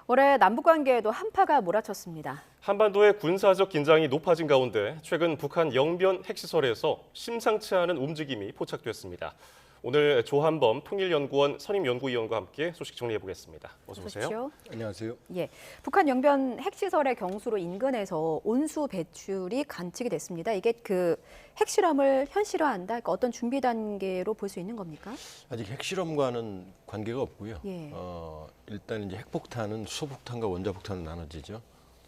올해 남북 관계에도 한파가 몰아쳤습니다. 한반도의 군사적 긴장이 높아진 가운데 최근 북한 영변 핵시설에서 심상치 않은 움직임이 포착됐습니다. 오늘 조한범 통일연구원 선임연구위원과 함께 소식 정리해 보겠습니다. 어서 오세요. 안녕하세요. 예, 북한 영변 핵시설의 경수로 인근에서 온수 배출이 관측이 됐습니다. 이게 그 핵실험을 현실화한다. 그러니까 어떤 준비 단계로 볼 수 있는 겁니까? 아직 핵실험과는 관계가 없고요. 예. 일단 이제 핵폭탄은 수소폭탄과 원자폭탄으로 나눠지죠.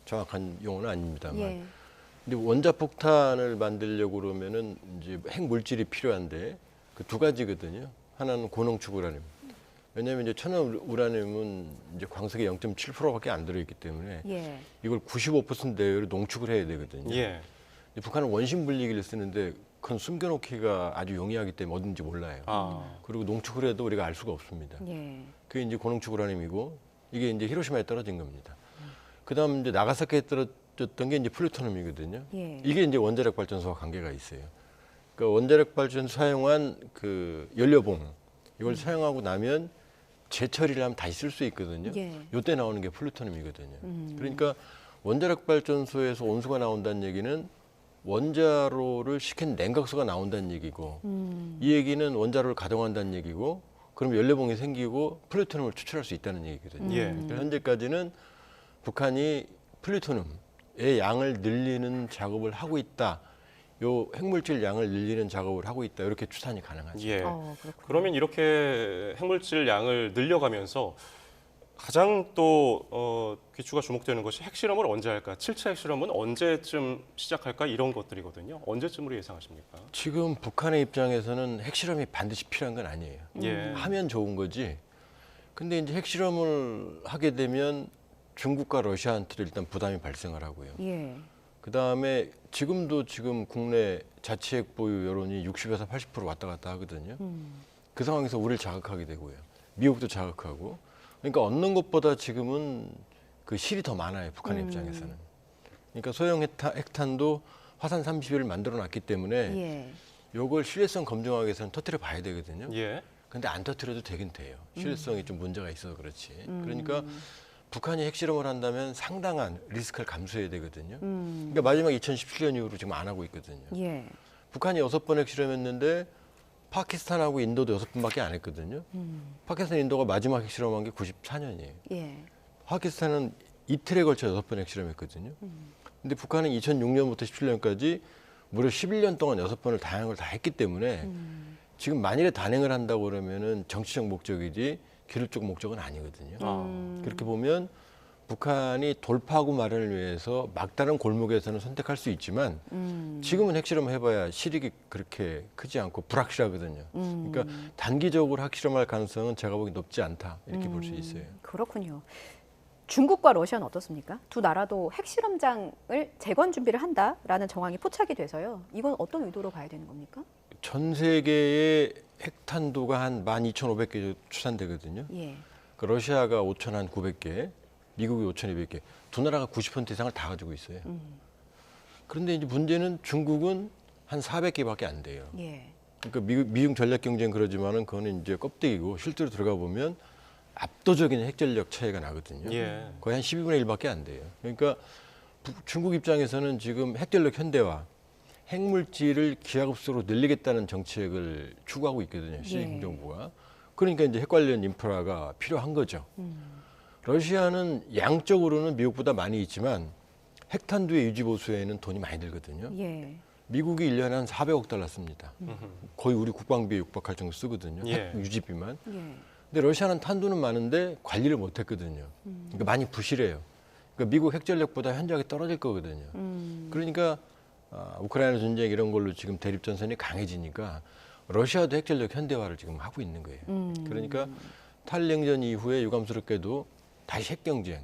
정확한 용어는 아닙니다만. 예. 근데 원자폭탄을 만들려고 그러면은 이제 핵물질이 필요한데 그 두 가지거든요. 하나는 고농축 우라늄. 왜냐하면 이제 천연 우라늄은 이제 광석의 0.7%밖에 안 들어있기 때문에 예. 이걸 95% 내외로 농축을 해야 되거든요. 예. 근데 북한은 원심 분리기를 쓰는데 그건 숨겨놓기가 아주 용이하기 때문에 어딘지 몰라요. 그리고 농축을 해도 우리가 알 수가 없습니다. 예. 그게 이제 고농축 우라늄이고 이게 이제 히로시마에 떨어진 겁니다. 그다음 이제 나가사키에 떨어졌던 게 이제 플루토늄이거든요. 예. 이게 이제 원자력 발전소와 관계가 있어요. 그 원자력 발전소 사용한 그 연료봉 이걸 사용하고 나면 재처리를 하면 다시 쓸 수 있거든요. 예. 요때 나오는 게 플루토늄이거든요. 그러니까 원자력 발전소에서 온수가 나온다는 얘기는 원자로를 식힌 냉각수가 나온다는 얘기고 이 얘기는 원자로를 가동한다는 얘기고 그럼 연료봉이 생기고 플루토늄을 추출할 수 있다는 얘기거든요. 예. 그러니까 현재까지는 북한이 플루토늄의 양을 늘리는 작업을 하고 있다. 요 핵물질 양을 늘리는 작업을 하고 있다. 이렇게 추산이 가능하죠. 예. 그렇군요. 그러면 이렇게 핵물질 양을 늘려가면서 가장 또 귀추가 주목되는 것이 핵실험을 언제 할까? 7차 핵실험은 언제쯤 시작할까? 이런 것들이거든요. 언제쯤으로 예상하십니까? 지금 북한의 입장에서는 핵실험이 반드시 필요한 건 아니에요. 예. 하면 좋은 거지. 근데 이제 핵실험을 하게 되면 중국과 러시아한테도 일단 부담이 발생을 하고요. 예. 그다음에 지금 국내 자치핵 보유 여론이 60에서 80% 왔다 갔다 하거든요. 그 상황에서 우리를 자극하게 되고요. 미국도 자극하고. 그러니까 얻는 것보다 지금은 그 실이 더 많아요. 북한의 입장에서는. 그러니까 소형 핵탄도 화산 30일을 만들어 놨기 때문에 예. 요걸 신뢰성 검증하기 위해서는 터뜨려 봐야 되거든요. 예. 근데 안 터뜨려도 되긴 돼요. 신뢰성이 좀 문제가 있어서 그렇지. 그러니까 북한이 핵실험을 한다면 상당한 리스크를 감수해야 되거든요. 그러니까 마지막 2017년 이후로 지금 안 하고 있거든요. 예. 북한이 6번 핵실험했는데 파키스탄하고 인도도 6번밖에 안 했거든요. 파키스탄, 인도가 마지막 핵실험한 게 94년이에요. 예. 파키스탄은 이틀에 걸쳐 6번 핵실험했거든요. 근데 북한은 2006년부터 17년까지 무려 11년 동안 6번을 다양한 걸 다 했기 때문에 지금 만일에 단행을 한다고 그러면은 정치적 목적이지 기술적 목적은 아니거든요. 그렇게 보면 북한이 돌파구 마련을 위해서 막다른 골목에서는 선택할 수 있지만 지금은 핵실험 해봐야 실익이 그렇게 크지 않고 불확실하거든요. 그러니까 단기적으로 핵실험할 가능성은 제가 보기 높지 않다 이렇게 볼 수 있어요. 그렇군요. 중국과 러시아는 어떻습니까? 두 나라도 핵실험장을 재건 준비를 한다라는 정황이 포착이 돼서요. 이건 어떤 의도로 봐야 되는 겁니까? 전 세계의 핵탄두가 한 12,500개 추산되거든요. 예. 그 러시아가 5,900개, 미국이 5,200개, 두 나라가 90% 이상을 다 가지고 있어요. 그런데 이제 문제는 중국은 한 400개밖에 안 돼요. 예. 그러니까 미중 전략 경쟁 그러지만은 그거는 이제 껍데기고 실제로 들어가 보면 압도적인 핵전력 차이가 나거든요. 예. 거의 한 12분의 1밖에 안 돼요. 그러니까 중국 입장에서는 지금 핵전력 현대화, 핵물질을 기하급수로 늘리겠다는 정책을 추구하고 있거든요. 시 행정부가. 그러니까 이제 핵 관련 인프라가 필요한 거죠. 러시아는 양적으로는 미국보다 많이 있지만 핵탄두의 유지 보수에는 돈이 많이 들거든요. 예. 미국이 1년에 한 400억 달러 씁니다. 거의 우리 국방비에 육박할 정도 쓰거든요. 예. 핵 유지비만. 예. 근데 러시아는 탄두는 많은데 관리를 못 했거든요. 그러니까 많이 부실해요. 그러니까 미국 핵전력보다 현저하게 떨어질 거거든요. 그러니까 우크라이나 전쟁 이런 걸로 지금 대립전선이 강해지니까 러시아도 핵전력 현대화를 지금 하고 있는 거예요. 그러니까 탈냉전 이후에 유감스럽게도 다시 핵경쟁.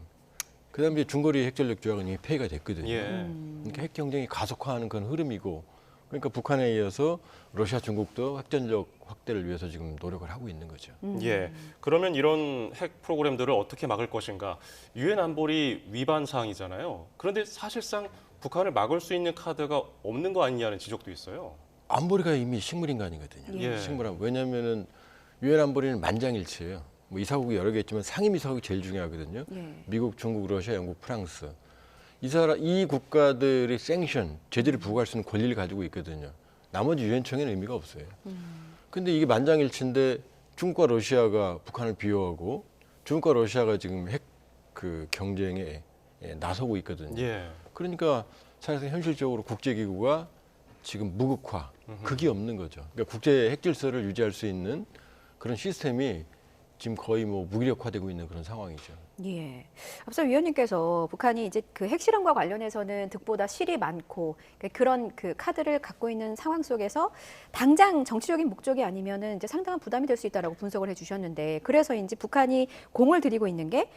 그다음에 중거리 핵전력 조약은 이미 폐기가 됐거든요. 예. 그러니까 핵경쟁이 가속화하는 그런 흐름이고 그러니까 북한에 이어서 러시아, 중국도 핵전력 확대를 위해서 지금 노력을 하고 있는 거죠. 예. 그러면 이런 핵 프로그램들을 어떻게 막을 것인가? 유엔 안보리 위반 사항이잖아요. 그런데 사실상 북한을 막을 수 있는 카드가 없는 거 아니냐는 지적도 있어요. 안보리가 이미 식물인간이거든요. 예. 식물한. 왜냐하면은 유엔 안보리는 만장일치예요. 뭐 이사국이 여러 개 있지만 상임 이사국이 제일 중요하거든요. 예. 미국, 중국, 러시아, 영국, 프랑스. 이 국가들이 생션, 제재를 부과할 수 있는 권리를 가지고 있거든요. 나머지 유엔청에는 의미가 없어요. 근데 이게 만장일치인데 중국과 러시아가 북한을 비호하고 중국과 러시아가 지금 핵 그 경쟁에 나서고 있거든요. 예. 그러니까 사실상 현실적으로 국제기구가 지금 무극화, 극이 없는 거죠. 그러니까 국제 핵 질서를 유지할 수 있는 그런 시스템이 지금 거의 뭐 무기력화되고 있는 그런 상황이죠. 예. 앞서 위원님께서 북한이 이제 그 핵실험과 관련해서는 득보다 실이 많고 그런 그 카드를 갖고 있는 상황 속에서 당장 정치적인 목적이 아니면은 이제 상당한 부담이 될 수 있다라고 분석을 해주셨는데 그래서인지 북한이 공을 들이고 있는 게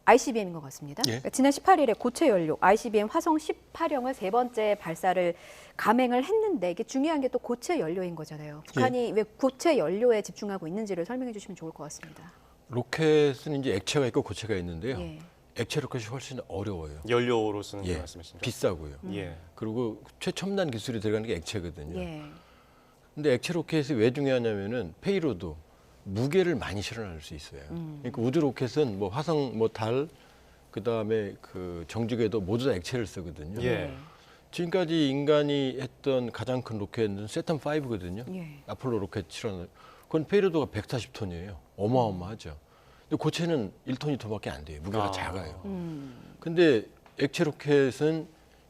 ICBM인 것 같습니다. 예. 그러니까 지난 18일에 고체 연료 ICBM 화성 18형을 세 번째 발사를 감행을 했는데 이게 중요한 게 또 고체 연료인 거잖아요. 북한이 왜 고체 연료에 집중하고 있는지를 설명해 주시면 좋을 것 같습니다. 로켓은 이제 액체가 있고 고체가 있는데요. 예. 액체 로켓이 훨씬 어려워요. 연료로 쓰는 예. 게 말씀이십니까? 비싸고요. 예. 그리고 최첨단 기술이 들어가는 게 액체거든요. 예. 근데 액체 로켓이 왜 중요하냐면은 페이로드 무게를 많이 실어날 수 있어요. 그러니까 우주 로켓은 뭐 화성, 뭐 달, 그 다음에 그 정주궤도 모두 다 액체를 쓰거든요. 예. 지금까지 인간이 했던 가장 큰 로켓은 세턴 5거든요. 예. 아폴로 로켓 실어는 그건 페이로드가 140톤이에요. 어마어마하죠. 근데 고체는 1톤, 2톤밖에 안 돼요. 무게가 작아요. 근데 액체 로켓은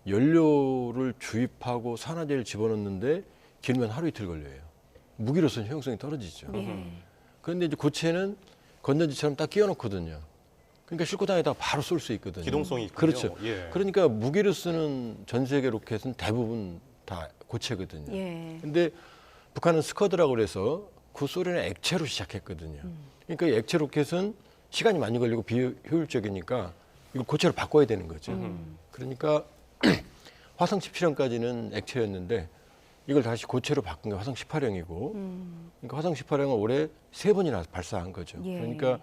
연료를 주입하고 산화제를 집어넣는데 길면 하루 이틀 걸려요. 무기로서는 효용성이 떨어지죠. 예. 그런데 이제 고체는 건전지처럼 딱 끼워놓거든요. 그러니까 싣고 다니다가 바로 쏠 수 있거든요. 기동성이 있군요. 그렇죠. 예. 그러니까 무기로 쓰는 전 세계 로켓은 대부분 다 고체거든요. 예. 근데 북한은 스커드라고 그래서 그 소련의 액체로 시작했거든요. 그러니까 이 액체 로켓은 시간이 많이 걸리고 비효율적이니까 이걸 고체로 바꿔야 되는 거죠. 그러니까 화성 17형까지는 액체였는데 이걸 다시 고체로 바꾼 게 화성 18형이고 그러니까 화성 18형을 올해 3번이나 발사한 거죠. 예. 그러니까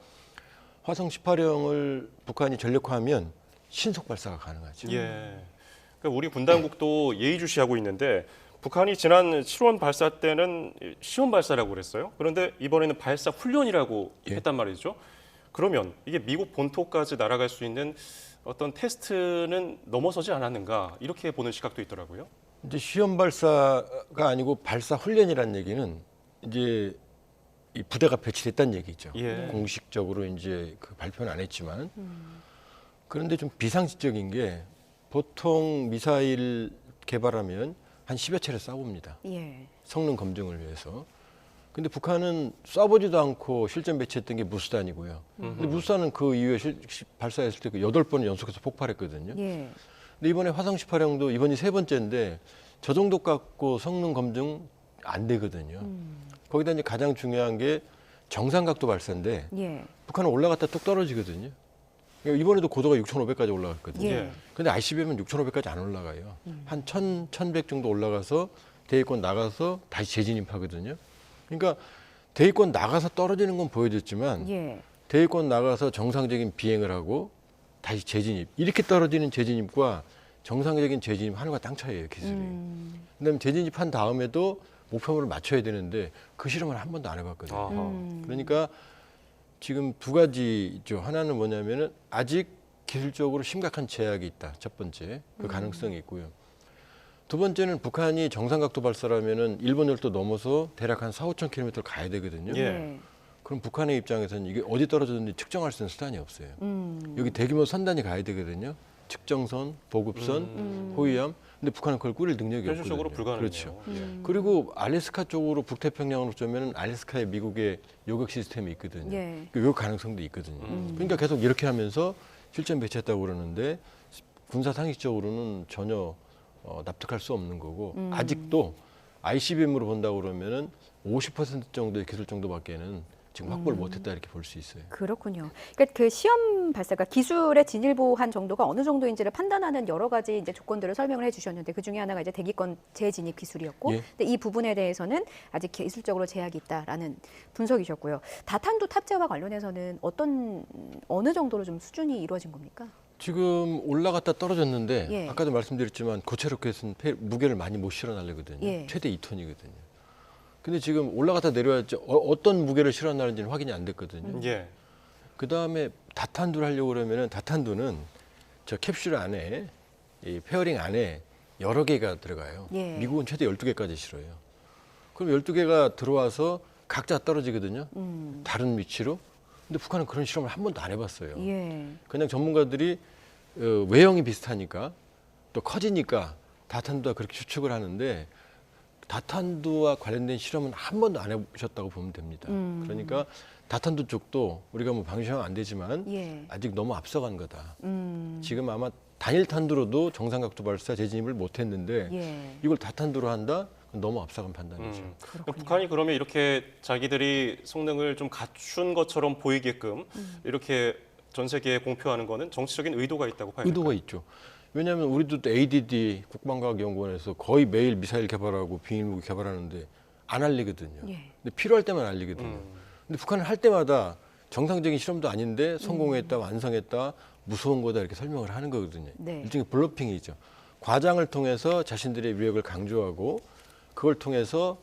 화성 18형을 북한이 전력화하면 신속 발사가 가능하죠. 예. 그러니까 우리 분당국도 예의주시하고 있는데 북한이 지난 7월 발사 때는 시험 발사라고 그랬어요. 그런데 이번에는 발사 훈련이라고 예. 했단 말이죠. 그러면 이게 미국 본토까지 날아갈 수 있는 어떤 테스트는 넘어서지 않았는가 이렇게 보는 시각도 있더라고요. 이제 시험 발사가 아니고 발사 훈련이라는 얘기는 이제 이 부대가 배치됐다는 얘기죠. 예. 공식적으로 이제 그 발표는 안 했지만 그런데 좀 비상식적인 게 보통 미사일 개발하면 한 10여 차례 쏴봅니다. 예. 성능 검증을 위해서. 근데 북한은 쏴보지도 않고 실전 배치했던 게 무수단이고요. 근데 무수단은 그 이후에 발사했을 때 그 8번 연속해서 폭발했거든요. 예. 근데 이번에 화성 18형도 이번이 3번째인데 저 정도 갖고 성능 검증 안 되거든요. 거기다 이제 가장 중요한 게 정상각도 발사인데 예. 북한은 올라갔다 뚝 떨어지거든요. 그러니까 이번에도 고도가 6,500까지 올라갔거든요. 예. 근데 ICBM은 6,500까지 안 올라가요. 한 1,100 정도 올라가서 대기권 나가서 다시 재진입하거든요. 그러니까 대기권 나가서 떨어지는 건 보여줬지만 예. 대기권 나가서 정상적인 비행을 하고 다시 재진입. 이렇게 떨어지는 재진입과 정상적인 재진입 하늘과 땅 차이예요, 기술이. 그다음에 재진입한 다음에도 목표물을 맞춰야 되는데 그 실험을 한 번도 안 해봤거든요. 아하. 그러니까 지금 두 가지죠. 하나는 뭐냐면은 아직 기술적으로 심각한 제약이 있다. 첫 번째, 그 가능성이 있고요. 두 번째는 북한이 정상각도 발사라면은 일본 열도 넘어서 대략 한 4, 5천 킬로미터를 가야 되거든요. 예. 그럼 북한의 입장에서는 이게 어디 떨어졌는지 측정할 수 있는 수단이 없어요. 여기 대규모 선단이 가야 되거든요. 측정선, 보급선, 호위함. 근데 북한은 그걸 꾸릴 능력이 없거든요. 현실적으로 불가능해요. 그렇죠. 예. 그리고 알래스카 쪽으로 북태평양으로 쏘면은 알래스카에 미국의 요격 시스템이 있거든요. 예. 그 요격 가능성도 있거든요. 그러니까 계속 이렇게 하면서 실전 배치했다고 그러는데 군사 상식적으로는 전혀 납득할 수 없는 거고 아직도 ICBM으로 본다고 그러면은 50% 정도의 기술 정도밖에는 지금 확보를 못했다 이렇게 볼 수 있어요. 그렇군요. 그러니까 그 시험 발사가 기술의 진일보한 정도가 어느 정도인지를 판단하는 여러 가지 이제 조건들을 설명을 해주셨는데 그 중에 하나가 이제 대기권 재진입 기술이었고, 예. 근데 이 부분에 대해서는 아직 기술적으로 제약이 있다라는 분석이셨고요. 다탄두 탑재와 관련해서는 어느 정도로 좀 수준이 이루어진 겁니까? 지금 올라갔다 떨어졌는데 예. 아까도 말씀드렸지만 고체 로켓은 무게를 많이 못 실어 날리거든요. 예. 최대 2톤이거든요. 근데 지금 올라갔다 내려왔지 어떤 무게를 실어나는지는 확인이 안 됐거든요. 예. 그 다음에 다탄두를 하려고 그러면은 다탄두는 저 캡슐 안에 이 페어링 안에 여러 개가 들어가요. 예. 미국은 최대 12개까지 실어요. 그럼 12개가 들어와서 각자 떨어지거든요. 다른 위치로. 근데 북한은 그런 실험을 한 번도 안 해봤어요. 예. 그냥 전문가들이 외형이 비슷하니까 또 커지니까 다탄두가 그렇게 추측을 하는데 다탄두와 관련된 실험은 한 번도 안 해보셨다고 보면 됩니다. 그러니까 다탄두 쪽도 우리가 뭐 방심하면 안 되지만 예. 아직 너무 앞서간 거다. 지금 아마 단일 탄두로도 정상각도 발사 재진입을 못했는데 예. 이걸 다탄두로 한다? 그건 너무 앞서간 판단이죠. 그렇군요. 북한이 그러면 이렇게 자기들이 성능을 좀 갖춘 것처럼 보이게끔 이렇게 전 세계에 공표하는 거는 정치적인 의도가 있다고 봐야 의도가 될까요? 있죠. 왜냐하면 우리도 또 ADD 국방과학연구원에서 거의 매일 미사일 개발하고 비행무기 개발하는데 안 알리거든요. 예. 근데 필요할 때만 알리거든요. 근데 북한은 할 때마다 정상적인 실험도 아닌데 성공했다, 완성했다, 무서운 거다 이렇게 설명을 하는 거거든요. 네. 일종의 블러핑이죠. 과장을 통해서 자신들의 위력을 강조하고 그걸 통해서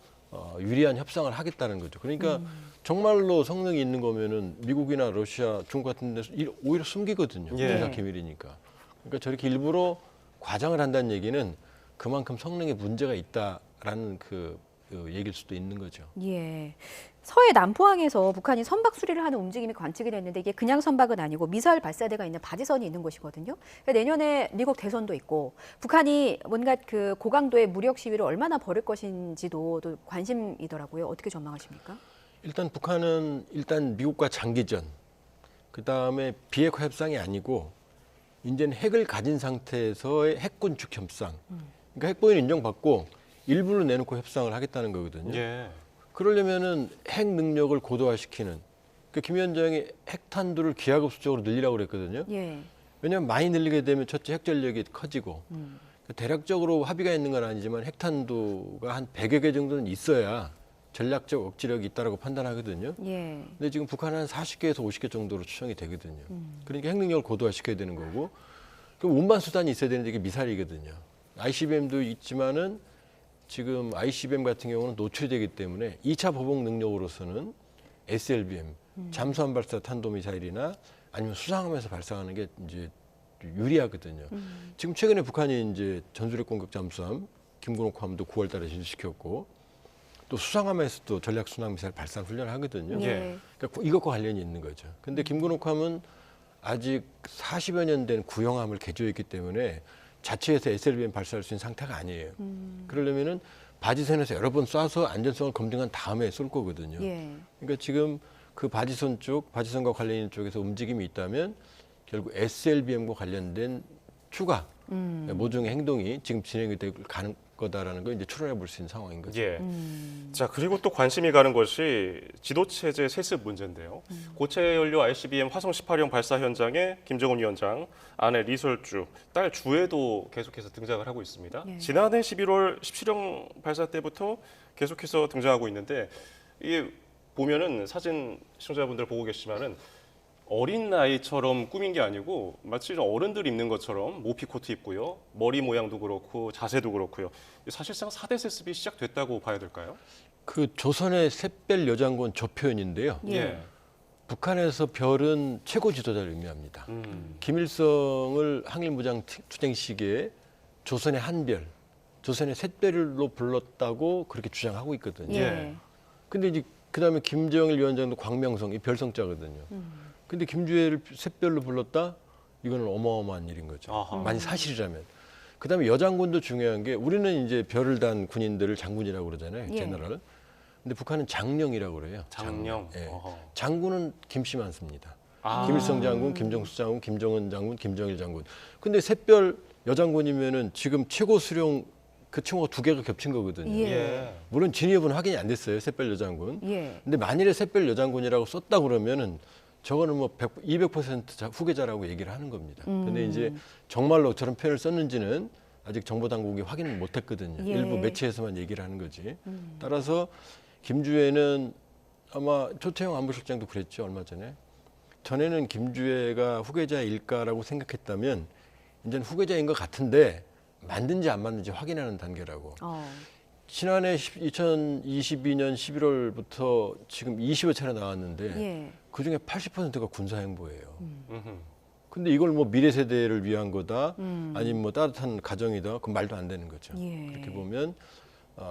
유리한 협상을 하겠다는 거죠. 그러니까 정말로 성능이 있는 거면은 미국이나 러시아, 중국 같은 데서 오히려 숨기거든요. 예. 군사 기밀이니까. 그러니까 저렇게 일부러 과장을 한다는 얘기는 그만큼 성능에 문제가 있다라는 그 얘기일 수도 있는 거죠. 예. 서해 남포항에서 북한이 선박 수리를 하는 움직임이 관측이 됐는데 이게 그냥 선박은 아니고 미사일 발사대가 있는 바지선이 있는 곳이거든요. 그러니까 내년에 미국 대선도 있고 북한이 뭔가 그 고강도의 무력 시위를 얼마나 벌일 것인지도 또 관심이더라고요. 어떻게 전망하십니까? 일단 북한은 미국과 장기전, 그 다음에 비핵화 협상이 아니고 이제는 핵을 가진 상태에서의 핵군축 협상. 그러니까 핵보유는 인정받고 일부를 내놓고 협상을 하겠다는 거거든요. 예. 그러려면은 핵 능력을 고도화시키는. 그러니까 김 위원장이 핵탄두를 기하급수적으로 늘리라고 그랬거든요. 예. 왜냐하면 많이 늘리게 되면 첫째 핵 전력이 커지고 그러니까 대략적으로 합의가 있는 건 아니지만 핵탄두가 한 100여 개 정도는 있어야 전략적 억지력이 있다라고 판단하거든요. 예. 근데 지금 북한은 한 40개에서 50개 정도로 추정이 되거든요. 그러니까 핵 능력을 고도화시켜야 되는 거고 그럼 운반 수단이 있어야 되는데 이게 미사일이거든요. ICBM도 있지만은 지금 ICBM 같은 경우는 노출이 되기 때문에 2차 보복 능력으로서는 SLBM, 잠수함 발사 탄도미사일이나 아니면 수상함에서 발사하는 게 이제 유리하거든요. 지금 최근에 북한이 이제 전술핵 공격 잠수함 김군옥함도 9월 달에 진수시켰고 또 수상함에서도 전략 순항 미사일 발사 훈련을 하거든요. 예. 그러니까 이것과 관련이 있는 거죠. 근데 김군옥함은 아직 40여 년 된 구형함을 개조했기 때문에 자체에서 SLBM 발사할 수 있는 상태가 아니에요. 그러려면은 바지선에서 여러 번 쏴서 안전성을 검증한 다음에 쏠 거거든요. 예. 그러니까 지금 그 바지선 쪽, 바지선과 관련 있는 쪽에서 움직임이 있다면 결국 SLBM과 관련된 추가 모종의 행동이 지금 진행이 되고 가는 거다라는 걸 이제 추론해 볼 수 있는 상황인 거죠. 예. 자, 그리고 또 관심이 가는 것이 지도체제 세습 문제인데요. 고체 연료 ICBM 화성 18형 발사 현장에 김정은 위원장, 아내 리솔주, 딸 주에도 계속해서 등장을 하고 있습니다. 예. 지난해 11월 17형 발사 때부터 계속해서 등장하고 있는데 이게 보면은 사진 시청자분들 보고 계시지만은 어린 나이처럼 꾸민 게 아니고 마치 어른들 입는 것처럼 모피 코트 입고요. 머리 모양도 그렇고 자세도 그렇고요. 사실상 4대 세습이 시작됐다고 봐야 될까요? 그 조선의 샛별 여장군 저 표현인데요. 예. 북한에서 별은 최고 지도자를 의미합니다. 김일성을 항일무장 투쟁 시기에 조선의 한별, 조선의 샛별로 불렀다고 그렇게 주장하고 있거든요. 예. 근데 이제 그다음에 김정일 위원장도 광명성, 이 별성자거든요. 근데 김주애를 샛별로 불렀다? 이거는 어마어마한 일인 거죠. 아하. 만약 사실이라면. 그다음에 여장군도 중요한 게 우리는 이제 별을 단 군인들을 장군이라고 그러잖아요. 예. 제너럴. 근데 북한은 장령이라고 그래요. 장령. 예. 어허. 장군은 김씨만 씁니다. 아. 김일성 장군, 김정수 장군, 김정은 장군, 김정일 장군. 근데 샛별 여장군이면은 지금 최고 수령 그 칭호가 2개가 겹친 거거든요. 예. 예. 물론 진위여부는 확인이 안 됐어요. 샛별 여장군. 예. 근데 만일에 샛별 여장군이라고 썼다 그러면은 저거는 뭐 200% 후계자라고 얘기를 하는 겁니다. 근데 이제 정말로 저런 표현을 썼는지는 아직 정보 당국이 확인을 못 했거든요. 예. 일부 매체에서만 얘기를 하는 거지. 따라서 김주애는 아마 조태영 안보실장도 그랬죠. 얼마 전에. 전에는 김주애가 후계자일까라고 생각했다면 이제는 후계자인 것 같은데 맞는지 안 맞는지 확인하는 단계라고. 지난해 2022년 11월부터 지금 20여 차례 나왔는데 예. 그 중에 80%가 군사 행보예요. 음흠. 근데 이걸 뭐 미래 세대를 위한 거다, 아니면 뭐 따뜻한 가정이다, 그 말도 안 되는 거죠. 예. 이렇게 보면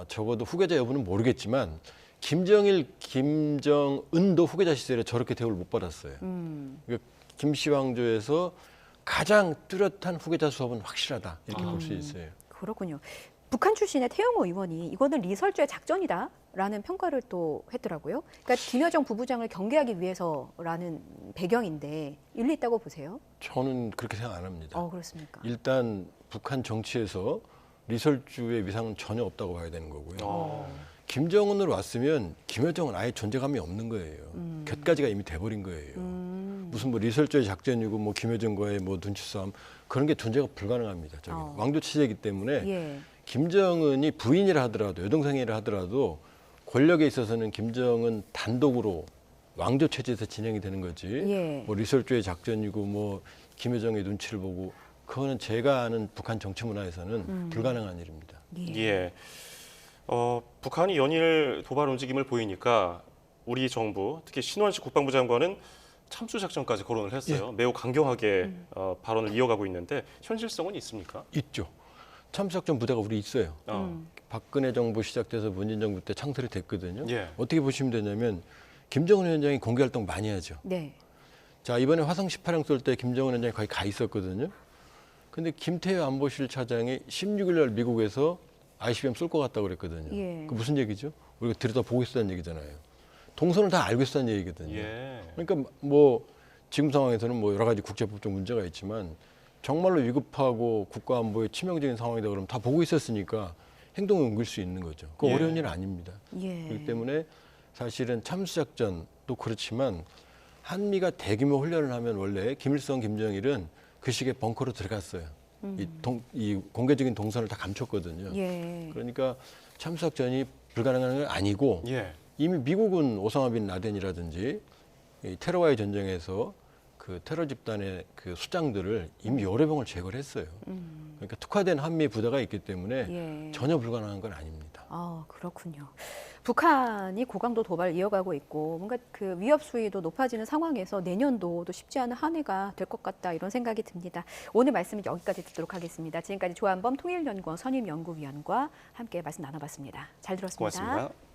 적어도 후계자 여부는 모르겠지만 김정일, 김정은도 후계자 시절에 저렇게 대우를 못 받았어요. 그러니까 김씨 왕조에서 가장 뚜렷한 후계자 수업은 확실하다 이렇게 볼 수 있어요. 그렇군요. 북한 출신의 태영호 의원이 이거는 리설주의 작전이다라는 평가를 또 했더라고요. 그러니까 김여정 부부장을 경계하기 위해서라는 배경인데 일리 있다고 보세요? 저는 그렇게 생각 안 합니다. 그렇습니까? 일단 북한 정치에서 리설주의 위상은 전혀 없다고 봐야 되는 거고요. 김정은으로 왔으면 김여정은 아예 존재감이 없는 거예요. 곁가지가 이미 돼버린 거예요. 무슨 뭐 리설주의 작전이고 뭐 김여정과의 뭐 눈치싸움 그런 게 존재가 불가능합니다. 저기 왕조 체제이기 때문에 예. 김정은이 부인이라 하더라도 여동생이라 하더라도 권력에 있어서는 김정은 단독으로 왕조 체제에서 진행이 되는 거지. 예. 뭐 리설주의 작전이고 뭐 김여정의 눈치를 보고 그거는 제가 아는 북한 정치 문화에서는 불가능한 일입니다. 예. 북한이 연일 도발 움직임을 보이니까 우리 정부, 특히 신원식 국방부 장관은 참수 작전까지 거론을 했어요. 매우 강경하게 발언을 이어가고 있는데 현실성은 있습니까? 있죠. 참수작전 부대가 우리 있어요. 박근혜 정부 시작돼서 문재인 정부 때 창설이 됐거든요. 예. 어떻게 보시면 되냐면 김정은 위원장이 공개 활동 많이 하죠. 네. 자, 이번에 화성 18형 쏠 때 김정은 위원장이 거기 가 있었거든요. 근데 김태효 안보실 차장이 16일 날 미국에서 ICBM 쏠 것 같다고 그랬거든요. 예. 그 무슨 얘기죠? 우리가 들여다 보고 있었다는 얘기잖아요. 동선을 다 알고 있었다는 얘기거든요. 예. 그러니까 뭐 지금 상황에서는 뭐 여러 가지 국제법적 문제가 있지만 정말로 위급하고 국가 안보에 치명적인 상황이다 그러면 다 보고 있었으니까 행동을 옮길 수 있는 거죠. 그 예. 어려운 일은 아닙니다. 예. 그렇기 때문에 사실은 참수작전도 그렇지만 한미가 대규모 훈련을 하면 원래 김일성, 김정일은 그 시기에 벙커로 들어갔어요. 이 공개적인 동선을 다 감췄거든요. 예. 그러니까 참수작전이 불가능한 건 아니고 예. 이미 미국은 오사마 빈 라덴이라든지 이 테러와의 전쟁에서 그 테러 집단의 그 수장들을 이미 여러 명을 제거를 했어요. 그러니까 특화된 한미 부대가 있기 때문에 예. 전혀 불가능한 건 아닙니다. 그렇군요. 북한이 고강도 도발을 이어가고 있고 뭔가 그 위협 수위도 높아지는 상황에서 내년도도 쉽지 않은 한 해가 될 것 같다 이런 생각이 듭니다. 오늘 말씀은 여기까지 듣도록 하겠습니다. 지금까지 조한범 통일연구원 선임연구위원과 함께 말씀 나눠봤습니다. 잘 들었습니다. 고맙습니다.